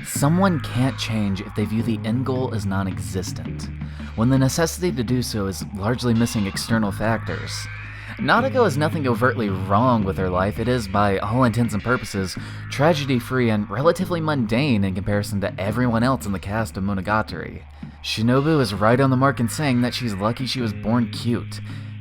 Someone can't change if they view the end goal as non-existent, when the necessity to do so is largely missing external factors. Nadeko has nothing overtly wrong with her life. It is, by all intents and purposes, tragedy-free and relatively mundane in comparison to everyone else in the cast of Monogatari. Shinobu is right on the mark in saying that she's lucky she was born cute.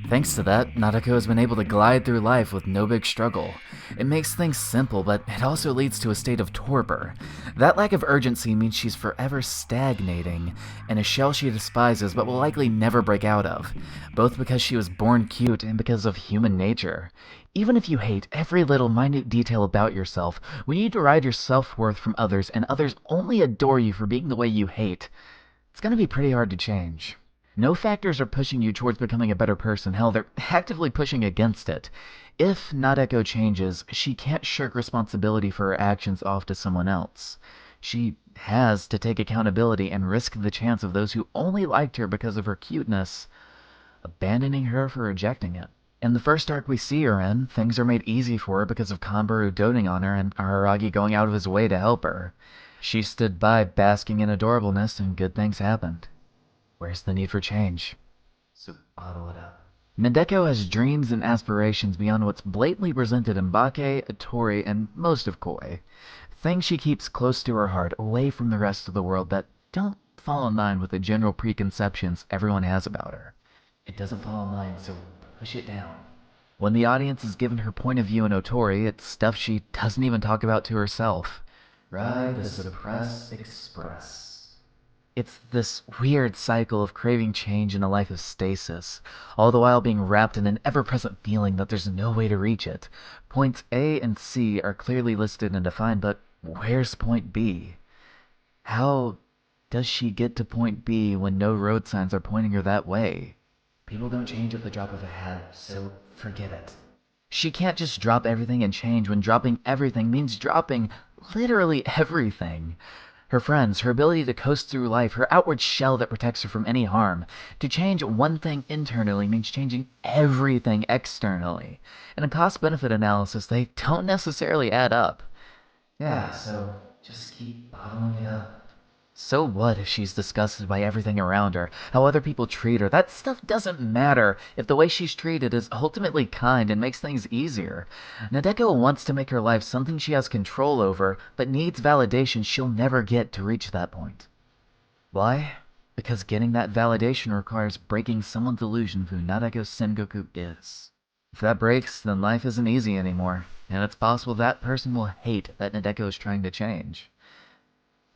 Thanks to that, Nadeko has been able to glide through life with no big struggle. It makes things simple, but it also leads to a state of torpor. That lack of urgency means she's forever stagnating in a shell she despises but will likely never break out of, both because she was born cute and because of human nature. Even if you hate every little minute detail about yourself, when you derive your self-worth from others and others only adore you for being the way you hate, it's gonna be pretty hard to change. No factors are pushing you towards becoming a better person. Hell, they're actively pushing against it. If Nadeko changes, she can't shirk responsibility for her actions off to someone else. She has to take accountability and risk the chance of those who only liked her because of her cuteness abandoning her for rejecting it. In the first arc we see her in, things are made easy for her because of Kanbaru doting on her and Araragi going out of his way to help her. She stood by basking in adorableness and good things happened. Where's the need for change? So bottle it up. Nadeko has dreams and aspirations beyond what's blatantly presented in Bake, Atori, and most of Koi. Things she keeps close to her heart, away from the rest of the world that don't fall in line with the general preconceptions everyone has about her. It doesn't fall in line, so push it down. When the audience is given her point of view in Otori, it's stuff she doesn't even talk about to herself. Ride the suppress express. It's this weird cycle of craving change in a life of stasis, all the while being wrapped in an ever-present feeling that there's no way to reach it. Points A and C are clearly listed and defined, but where's point B? How does she get to point B when no road signs are pointing her that way? People don't change at the drop of a hat, so forget it. She can't just drop everything and change when dropping everything means dropping literally everything. Her friends, her ability to coast through life, her outward shell that protects her from any harm. To change one thing internally means changing everything externally. In a cost-benefit analysis, they don't necessarily add up. Yeah, so just keep bottling it up. So what if she's disgusted by everything around her, how other people treat her? That stuff doesn't matter if the way she's treated is ultimately kind and makes things easier. Nadeko wants to make her life something she has control over, but needs validation she'll never get to reach that point. Why? Because getting that validation requires breaking someone's illusion of who Nadeko Sengoku is. If that breaks, then life isn't easy anymore, and it's possible that person will hate that Nadeko is trying to change.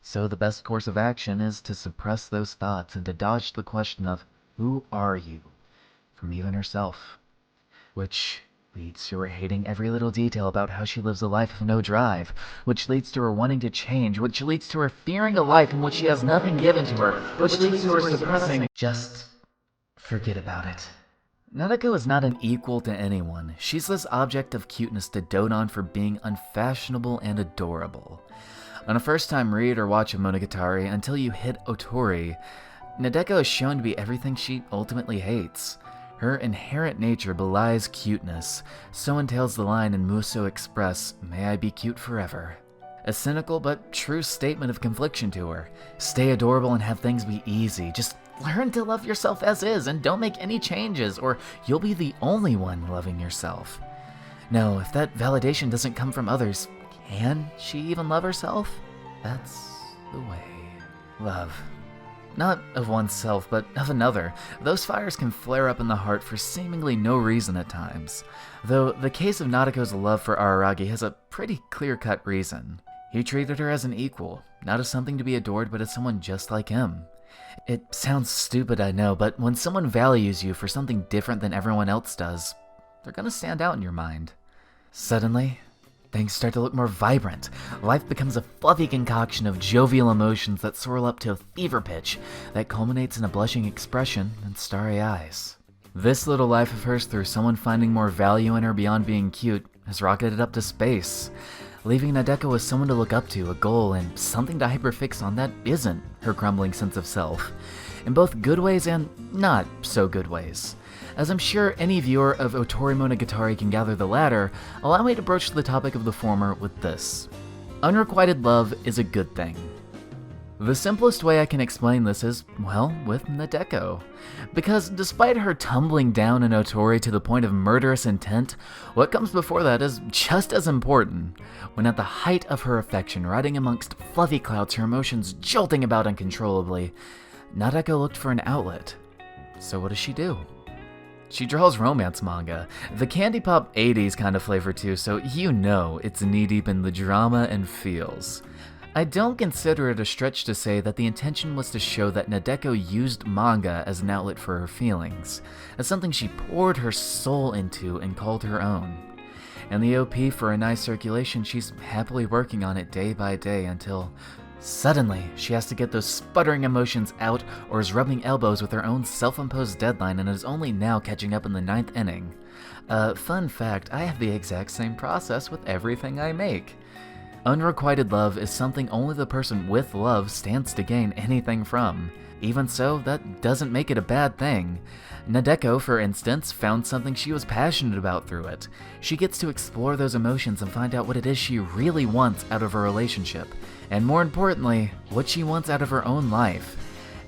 So the best course of action is to suppress those thoughts and to dodge the question of, who are you? From even herself. Which leads to her hating every little detail about how she lives a life of no drive, which leads to her wanting to change, which leads to her fearing a life in which she has nothing given to her, which leads to her suppressing. Just forget about it. Nadeko is not an equal to anyone. She's this object of cuteness to dote on for being unfashionable and adorable. On a first-time read or watch of Monogatari, until you hit Otori, Nadeko is shown to be everything she ultimately hates. Her inherent nature belies cuteness, so entails the line in Muso Express, "May I be cute forever." A cynical but true statement of confliction to her. Stay adorable and have things be easy. Just learn to love yourself as is and don't make any changes, or you'll be the only one loving yourself. No, if that validation doesn't come from others, can she even love herself? That's the way. Love. Not of oneself, but of another. Those fires can flare up in the heart for seemingly no reason at times. Though the case of Nadeko's love for Araragi has a pretty clear-cut reason. He treated her as an equal, not as something to be adored, but as someone just like him. It sounds stupid, I know, but when someone values you for something different than everyone else does, they're gonna stand out in your mind. Suddenly, things start to look more vibrant. Life becomes a fluffy concoction of jovial emotions that swirl up to a fever pitch that culminates in a blushing expression and starry eyes. This little life of hers, through someone finding more value in her beyond being cute, has rocketed up to space. leaving Nadeko as someone to look up to, a goal, and something to hyperfix on that isn't her crumbling sense of self, in both good ways and not so good ways. As I'm sure any viewer of Otori Monogatari can gather the latter, allow me to broach the topic of the former with this. Unrequited love is a good thing. The simplest way I can explain this is, well, with Nadeko. Because despite her tumbling down in Otori to the point of murderous intent, what comes before that is just as important. When at the height of her affection, riding amongst fluffy clouds, her emotions jolting about uncontrollably, Nadeko looked for an outlet. So what does she do? She draws romance manga, the candy pop 80s kind of flavor too, so you know it's knee-deep in the drama and feels. I don't consider it a stretch to say that the intention was to show that Nadeko used manga as an outlet for her feelings, as something she poured her soul into and called her own. And the OP for a nice circulation, she's happily working on it day by day until suddenly she has to get those sputtering emotions out or is rubbing elbows with her own self-imposed deadline and is only now catching up in the 9th inning. Fun fact, I have the exact same process with everything I make. Unrequited love is something only the person with love stands to gain anything from. Even so, that doesn't make it a bad thing. Nadeko, for instance, found something she was passionate about through it. She gets to explore those emotions and find out what it is she really wants out of a relationship, and more importantly, what she wants out of her own life.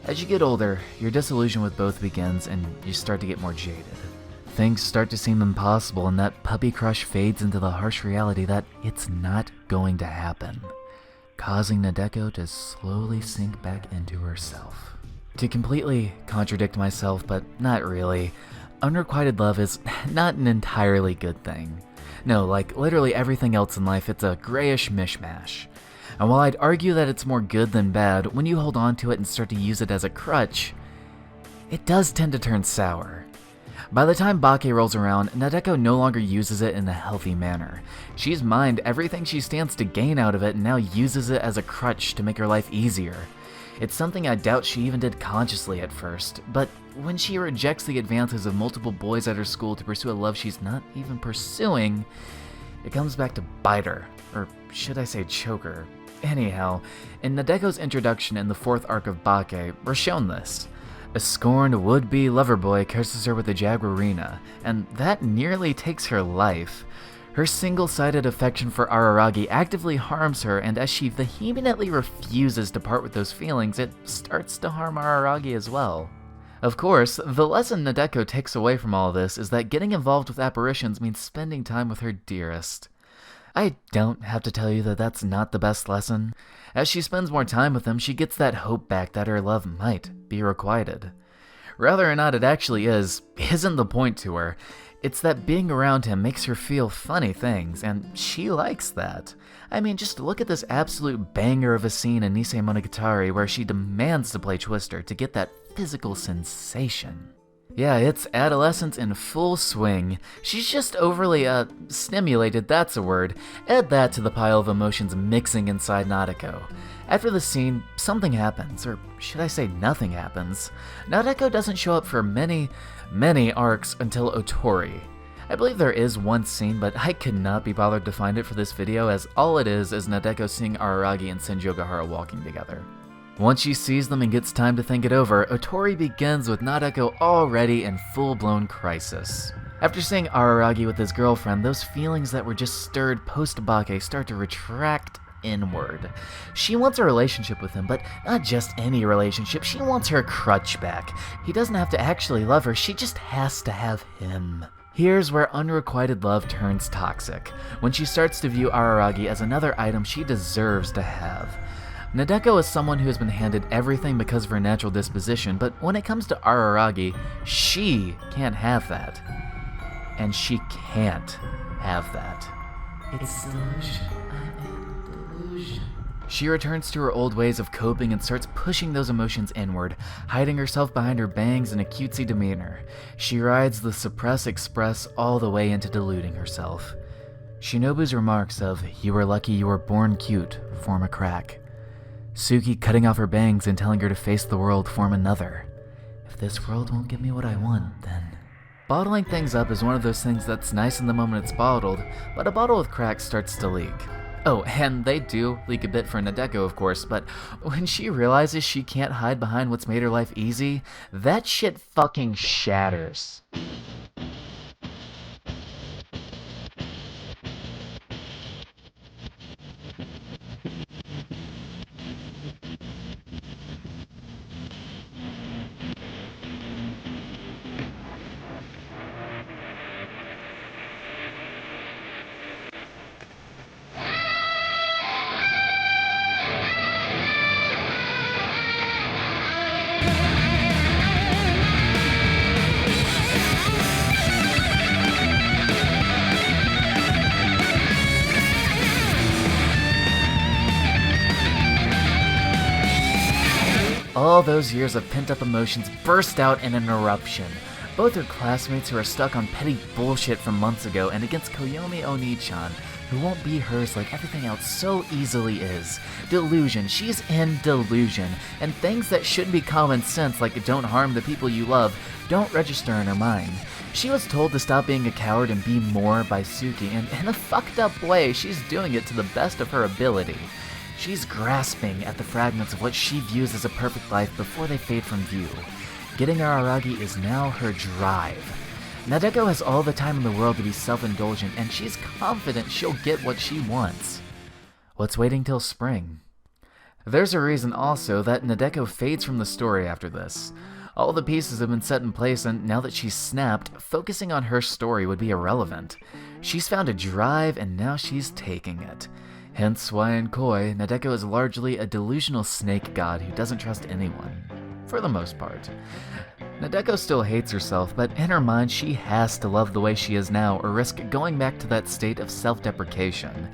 As you get older, your disillusion with both begins and you start to get more jaded. Things start to seem impossible and that puppy crush fades into the harsh reality that it's not going to happen, causing Nadeko to slowly sink back into herself. To completely contradict myself, but not really, unrequited love is not an entirely good thing. No, like literally everything else in life, it's a grayish mishmash. And while I'd argue that it's more good than bad, when you hold on to it and start to use it as a crutch, it does tend to turn sour. By the time Bake rolls around, Nadeko no longer uses it in a healthy manner. She's mined everything she stands to gain out of it and now uses it as a crutch to make her life easier. It's something I doubt she even did consciously at first, but when she rejects the advances of multiple boys at her school to pursue a love she's not even pursuing, it comes back to bite her, or should I say choke her. Anyhow, in Nadeko's introduction in the 4th arc of Bake, we're shown this. A scorned would-be lover boy curses her with a jaguarina, and that nearly takes her life. Her single-sided affection for Araragi actively harms her, and as she vehemently refuses to part with those feelings, it starts to harm Araragi as well. Of course, the lesson Nadeko takes away from all this is that getting involved with apparitions means spending time with her dearest. I don't have to tell you that that's not the best lesson. As she spends more time with him, she gets that hope back that her love might be requited. Whether or not it actually is, isn't the point to her. It's that being around him makes her feel funny things, and she likes that. I mean, just look at this absolute banger of a scene in Nisei Monogatari where she demands to play Twister to get that physical sensation. Yeah, it's adolescence in full swing. She's just overly, stimulated, that's a word. Add that to the pile of emotions mixing inside Nadeko. After the scene, something happens, or should I say nothing happens. Nadeko doesn't show up for many arcs until Otori. I believe there is one scene, but I could not be bothered to find it for this video, as all it is Nadeko seeing Araragi and Senjogahara walking together. Once she sees them and gets time to think it over, Otori begins with Nadeko already in full-blown crisis. After seeing Araragi with his girlfriend, those feelings that were just stirred post-Bake start to retract inward. She wants a relationship with him, but not just any relationship, she wants her crutch back. He doesn't have to actually love her, she just has to have him. Here's where unrequited love turns toxic, when she starts to view Araragi as another item she deserves to have. Nadeko is someone who has been handed everything because of her natural disposition, but when it comes to Araragi, she can't have that. And she can't have that. It's delusion. I'm in delusion. She returns to her old ways of coping and starts pushing those emotions inward, hiding herself behind her bangs and a cutesy demeanor. She rides the suppress express all the way into deluding herself. Shinobu's remarks of, "You were lucky you were born cute," form a crack. Suki cutting off her bangs and telling her to face the world form another. If this world won't give me what I want, then... Bottling things up is one of those things that's nice in the moment it's bottled, but a bottle with cracks starts to leak. Oh, and they do leak a bit for Nadeko, of course, but when she realizes she can't hide behind what's made her life easy, that shit fucking shatters. All those years of pent-up emotions burst out in an eruption. Both her classmates who are stuck on petty bullshit from months ago, and against Koyomi Oni-chan, who won't be hers like everything else so easily is. Delusion, she's in delusion, and things that shouldn't be common sense like don't harm the people you love don't register in her mind. She was told to stop being a coward and be more by Suki, and in a fucked up way, she's doing it to the best of her ability. She's grasping at the fragments of what she views as a perfect life before they fade from view. Getting Araragi is now her drive. Nadeko has all the time in the world to be self-indulgent, and she's confident she'll get what she wants. What's waiting till spring? There's a reason also that Nadeko fades from the story after this. All the pieces have been set in place, and now that she's snapped, focusing on her story would be irrelevant. She's found a drive, and now she's taking it. Hence why in Koi, Nadeko is largely a delusional snake god who doesn't trust anyone. For the most part. Nadeko still hates herself, but in her mind she has to love the way she is now or risk going back to that state of self-deprecation.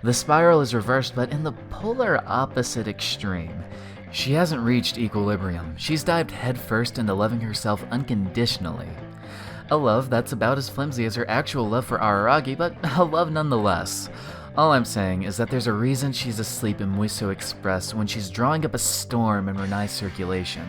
The spiral is reversed, but in the polar opposite extreme. She hasn't reached equilibrium. She's dived headfirst into loving herself unconditionally. A love that's about as flimsy as her actual love for Araragi, but a love nonetheless. All I'm saying is that there's a reason she's asleep in Muiso Express when she's drawing up a storm in Renai's circulation.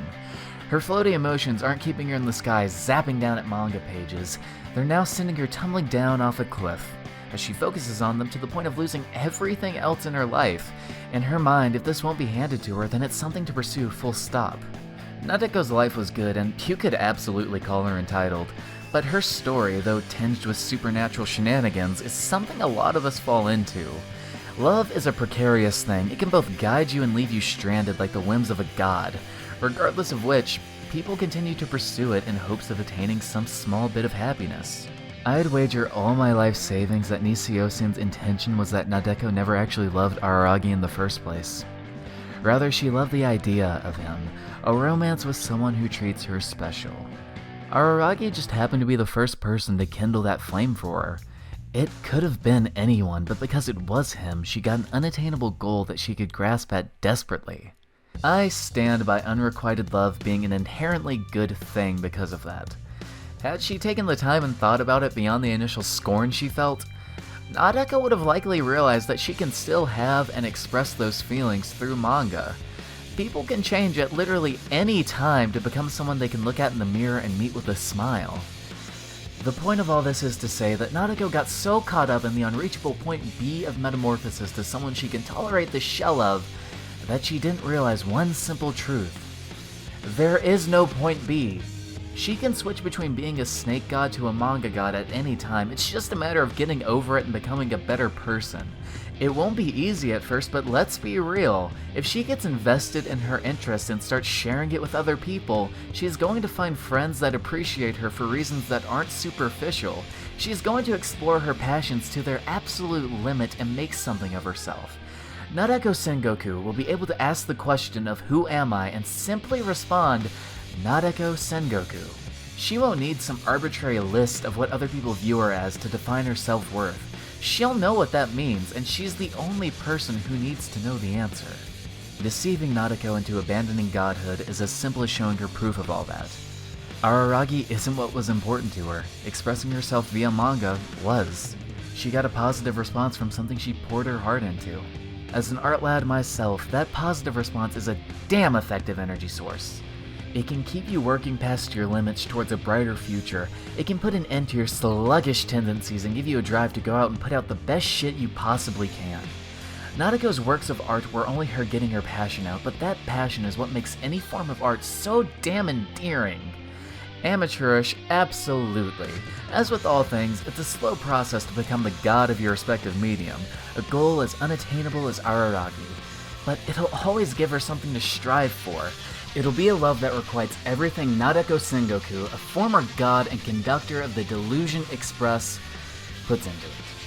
Her floaty emotions aren't keeping her in the sky zapping down at manga pages, they're now sending her tumbling down off a cliff, as she focuses on them to the point of losing everything else in her life. In her mind, if this won't be handed to her, then it's something to pursue full stop. Nadeko's life was good, and you could absolutely call her entitled. But her story, though tinged with supernatural shenanigans, is something a lot of us fall into. Love is a precarious thing. It can both guide you and leave you stranded like the whims of a god. Regardless of which, people continue to pursue it in hopes of attaining some small bit of happiness. I'd wager all my life savings that Nishio-san's intention was that Nadeko never actually loved Araragi in the first place. Rather, she loved the idea of him, a romance with someone who treats her special. Araragi just happened to be the first person to kindle that flame for her. It could have been anyone, but because it was him, she got an unattainable goal that she could grasp at desperately. I stand by unrequited love being an inherently good thing because of that. Had she taken the time and thought about it beyond the initial scorn she felt, Nadeko would have likely realized that she can still have and express those feelings through manga. People can change at literally any time to become someone they can look at in the mirror and meet with a smile. The point of all this is to say that Nadeko got so caught up in the unreachable point B of metamorphosis to someone she can tolerate the shell of, that she didn't realize one simple truth. There is no point B. She can switch between being a snake god to a manga god at any time. It's just a matter of getting over it and becoming a better person. It won't be easy at first, but let's be real. If she gets invested in her interest and starts sharing it with other people, she's going to find friends that appreciate her for reasons that aren't superficial. She's going to explore her passions to their absolute limit and make something of herself. Nadeko Sengoku will be able to ask the question of who am I and simply respond, Nadeko Sengoku. She won't need some arbitrary list of what other people view her as to define her self-worth. She'll know what that means, and she's the only person who needs to know the answer. Deceiving Nadeko into abandoning godhood is as simple as showing her proof of all that. Araragi isn't what was important to her. Expressing herself via manga was. She got a positive response from something she poured her heart into. As an art lad myself, that positive response is a damn effective energy source. It can keep you working past your limits towards a brighter future. It can put an end to your sluggish tendencies and give you a drive to go out and put out the best shit you possibly can. Nadeko's works of art were only her getting her passion out, but that passion is what makes any form of art so damn endearing. Amateurish, absolutely. As with all things, it's a slow process to become the god of your respective medium, a goal as unattainable as Araragi. But it'll always give her something to strive for. It'll be a love that requites everything Nadeko Sengoku, a former god and conductor of the Delusion Express, puts into it.